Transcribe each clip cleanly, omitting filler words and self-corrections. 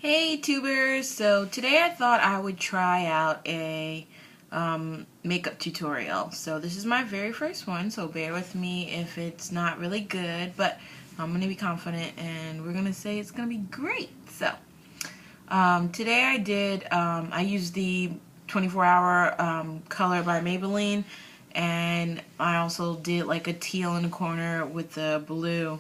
Hey tubers! So today I thought I would try out a makeup tutorial. So this is my very first one, so bear with me if it's not really good, but I'm going to be confident and we're going to say it's going to be great. So today I used the 24-hour color by Maybelline, and I also did like a teal in the corner with the blue.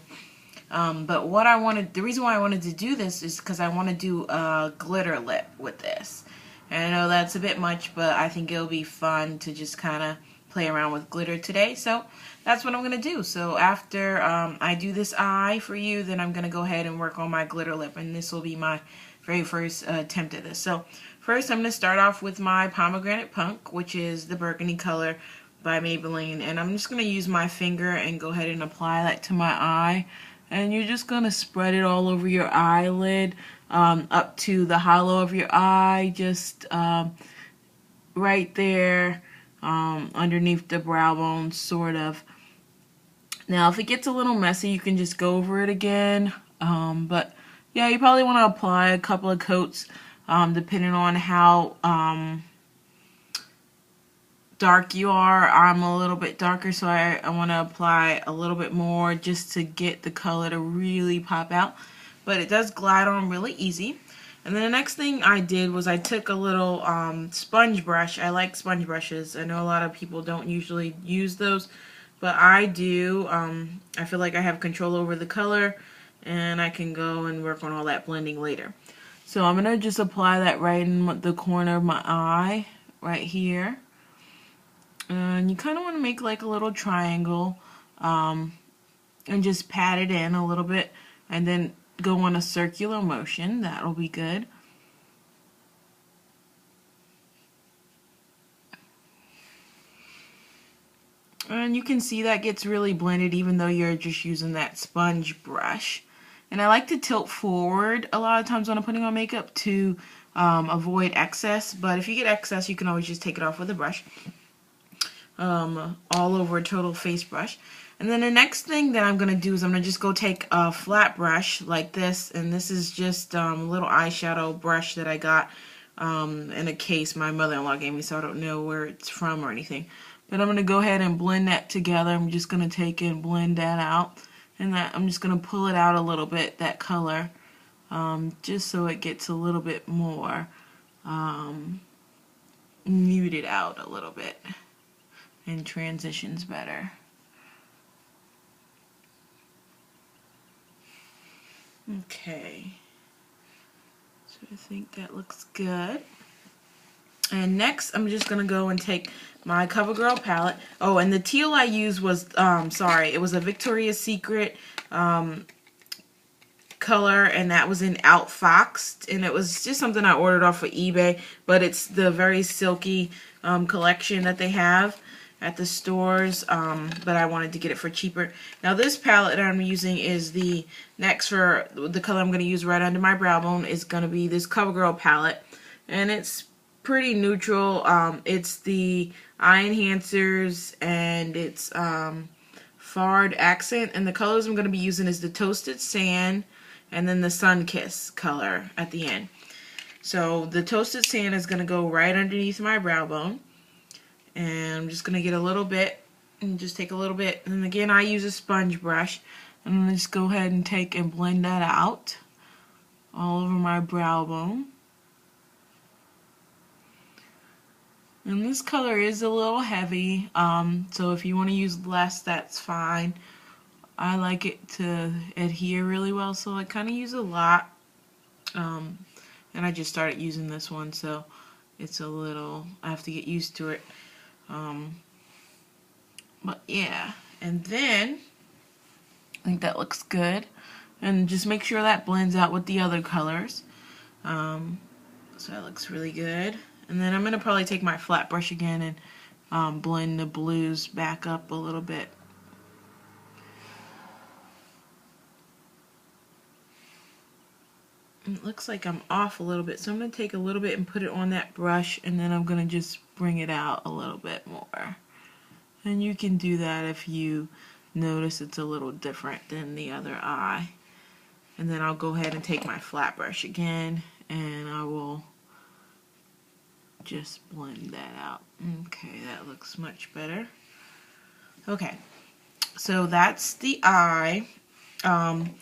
But the reason why I wanted to do this is because I want to do a glitter lip with this. And I know that's a bit much, but I think it'll be fun to just kind of play around with glitter today. So that's what I'm going to do. So after I do this eye for you, then I'm going to go ahead and work on my glitter lip. And this will be my very first attempt at this. So first I'm going to start off with my Pomegranate Punk, which is the burgundy color by Maybelline. And I'm just going to use my finger and go ahead and apply that to my eye. And you're just going to spread it all over your eyelid, up to the hollow of your eye, just right there, underneath the brow bone, sort of. Now, if it gets a little messy, you can just go over it again. But yeah, you probably want to apply a couple of coats, depending on how dark you are. I'm a little bit darker, so I want to apply a little bit more just to get the color to really pop out. But it does glide on really easy. And then the next thing I did was I took a little sponge brush. I like sponge brushes. I know a lot of people don't usually use those, but I do. I feel like I have control over the color, and I can go and work on all that blending later. So I'm going to just apply that right in the corner of my eye, right here. And you kind of want to make like a little triangle, and just pat it in a little bit, and then go on a circular motion. That'll be good. And you can see that gets really blended even though you're just using that sponge brush. And I like to tilt forward a lot of times when I'm putting on makeup to avoid excess, but if you get excess you can always just take it off with a brush. All over a total face brush. And then the next thing that I'm going to do is I'm going to just go take a flat brush like this, and this is just a little eyeshadow brush that I got in a case my mother-in-law gave me, so I don't know where it's from or anything. But I'm going to go ahead and blend that together. I'm just going to take and blend that out, and that I'm just going to pull it out a little bit, that color, just so it gets a little bit more muted out a little bit and transitions better. Okay, so I think that looks good. And next I'm just gonna go and take my CoverGirl palette. Oh, and the teal I used was it was a Victoria's Secret color, and that was in Outfoxed, and it was just something I ordered off of eBay, but it's the very silky collection that they have at the stores, but I wanted to get it for cheaper. Now this palette that I'm using is the next for the color I'm going to use right under my brow bone is going to be this CoverGirl palette, and it's pretty neutral. It's the eye enhancers, and it's Fard accent, and the colors I'm going to be using is the Toasted Sand and then the Sun Kiss color at the end. So the Toasted Sand is going to go right underneath my brow bone. And I'm just going to get a little bit and just take a little bit. And again, I use a sponge brush. I'm going to just go ahead and take and blend that out all over my brow bone. And this color is a little heavy, so if you want to use less, that's fine. I like it to adhere really well, so I kind of use a lot. And I just started using this one, so it's a little, I have to get used to it. But yeah, and then I think that looks good, and just make sure that blends out with the other colors. So that looks really good. And then I'm going to probably take my flat brush again and blend the blues back up a little bit. It looks like I'm off a little bit, so I'm going to take a little bit and put it on that brush, and then I'm going to just bring it out a little bit more. And you can do that if you notice it's a little different than the other eye. And then I'll go ahead and take my flat brush again, and I will just blend that out. Okay, that looks much better. Okay, so that's the eye. I'm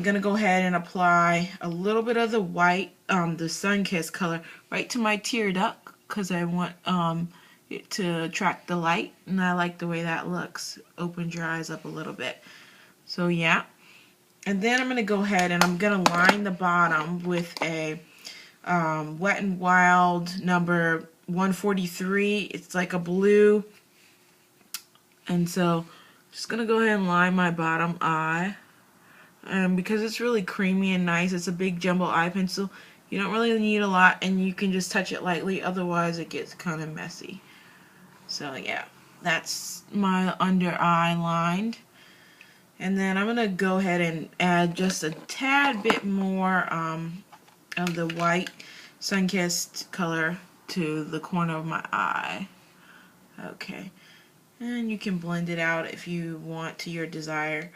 gonna go ahead and apply a little bit of the white, the Sunkissed color, right to my tear duct, because I want it to attract the light, and I like the way that looks. Opens your eyes up a little bit. So yeah, and then I'm gonna go ahead and I'm gonna line the bottom with a Wet n Wild number 143. It's like a blue, and so I'm just gonna go ahead and line my bottom eye. And because it's really creamy and nice, it's a big jumbo eye pencil. You don't really need a lot, and you can just touch it lightly, otherwise it gets kind of messy. So yeah, that's my under eye lined. And then I'm gonna go ahead and add just a tad bit more of the white Sunkissed color to the corner of my eye. Okay, and you can blend it out if you want to your desire.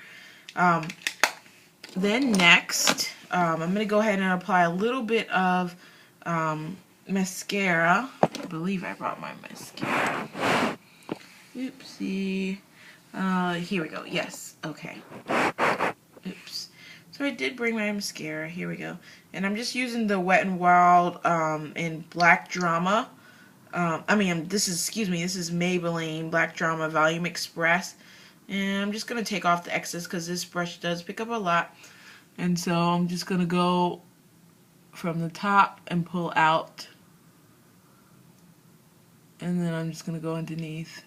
Then next, I'm going to go ahead and apply a little bit of mascara. I believe I brought my mascara. Oopsie. Here we go. Yes. Okay. Oops. So I did bring my mascara. Here we go. And I'm just using the Wet n Wild in Black Drama. This is Maybelline Black Drama Volume Express. And I'm just going to take off the excess because this brush does pick up a lot. And so I'm just going to go from the top and pull out. And then I'm just going to go underneath.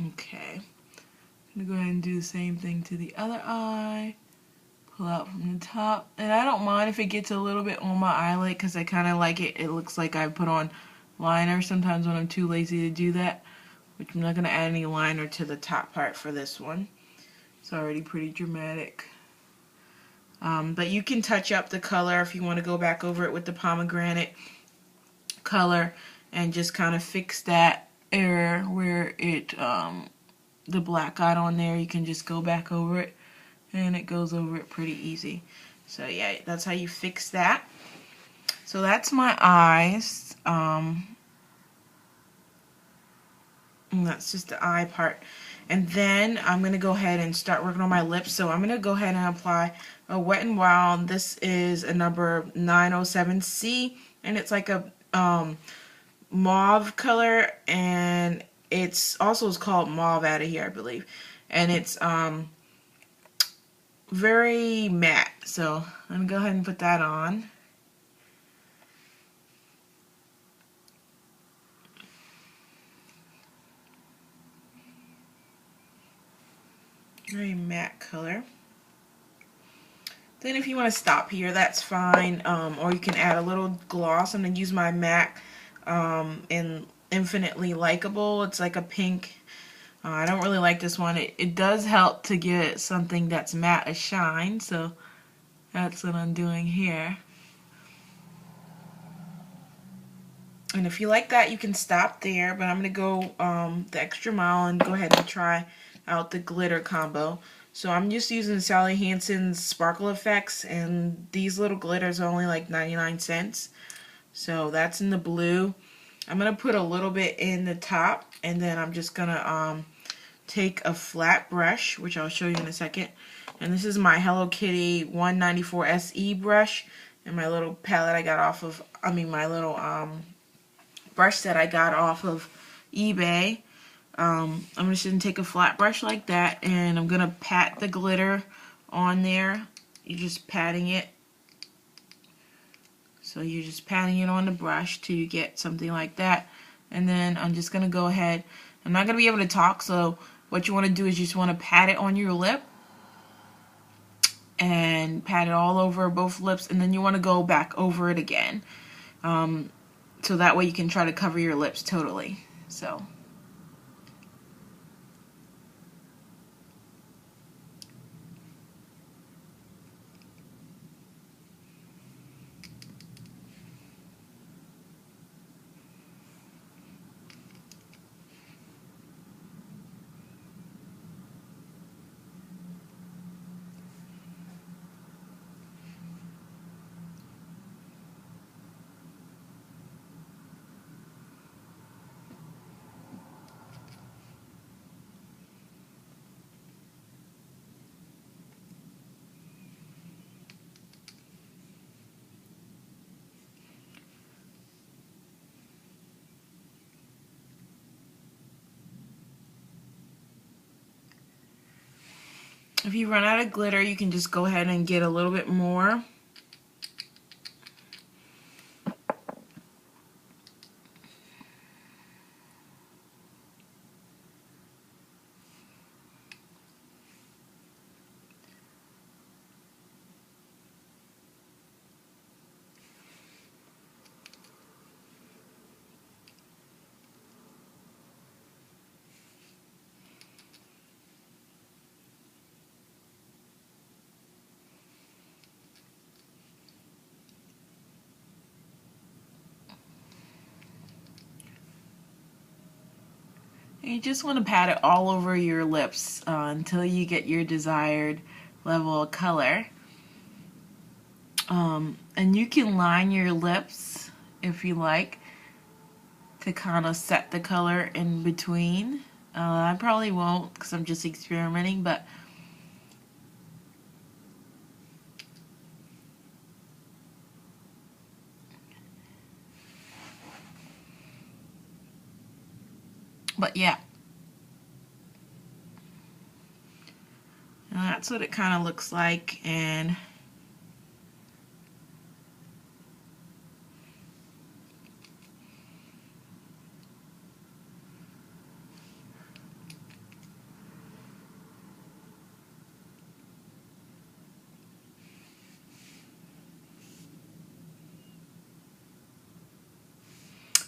Okay. I'm going to go ahead and do the same thing to the other eye. Pull out from the top. And I don't mind if it gets a little bit on my eyelid because I kind of like it. It looks like I put on liner sometimes when I'm too lazy to do that. Which I'm not going to add any liner to the top part for this one. It's already pretty dramatic. But you can touch up the color if you want to go back over it with the pomegranate color and just kind of fix that area where it the black got on there. You can just go back over it and it goes over it pretty easy. So yeah, that's how you fix that. So that's my eyes. And that's just the eye part. And then I'm going to go ahead and start working on my lips. So I'm going to go ahead and apply a Wet n Wild. This is a number 907C. And it's like a mauve color. And it's also called Mauve out of here, I believe. And it's very matte. So I'm going to go ahead and put that on. Very matte color. Then if you want to stop here, that's fine. Or you can add a little gloss. I'm going to use my MAC in Infinitely Likeable. It's like a pink. I don't really like this one. It does help to get something that's matte a shine. So that's what I'm doing here. And if you like that, you can stop there. But I'm going to go the extra mile and go ahead and try out the glitter combo. So I'm just using Sally Hansen's Sparkle Effects, and these little glitters are only like 99 cents. So that's in the blue. I'm going to put a little bit in the top, and then I'm just going to take a flat brush, which I'll show you in a second. And this is my Hello Kitty 194 SE brush, and my little palette I got off of, my little brush that I got off of eBay. I'm just going to take a flat brush like that, and I'm going to pat the glitter on there. You're just patting it. So you're just patting it on the brush till you get something like that. And then I'm just going to go ahead. I'm not going to be able to talk, so what you want to do is you just want to pat it on your lip. And pat it all over both lips, and then you want to go back over it again. So that way you can try to cover your lips totally. So. If you run out of glitter, you can just go ahead and get a little bit more. And you just want to pat it all over your lips until you get your desired level of color. And you can line your lips if you like to kind of set the color in between. I probably won't because I'm just experimenting, but yeah. And that's what it kind of looks like. And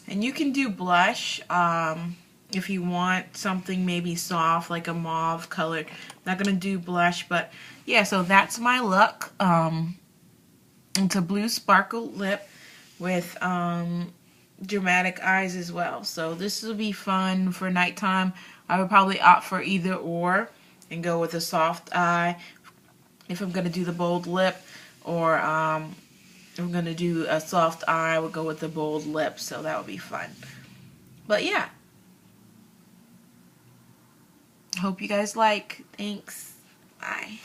you can do blush if you want something maybe soft, like a mauve colored. Not going to do blush, but yeah, so that's my look. It's a blue sparkle lip with dramatic eyes as well. So this will be fun for nighttime. I would probably opt for either or and go with a soft eye if I'm going to do the bold lip, or if I'm going to do a soft eye, I would go with the bold lip, so that would be fun. But yeah. Hope you guys like. Thanks. Bye.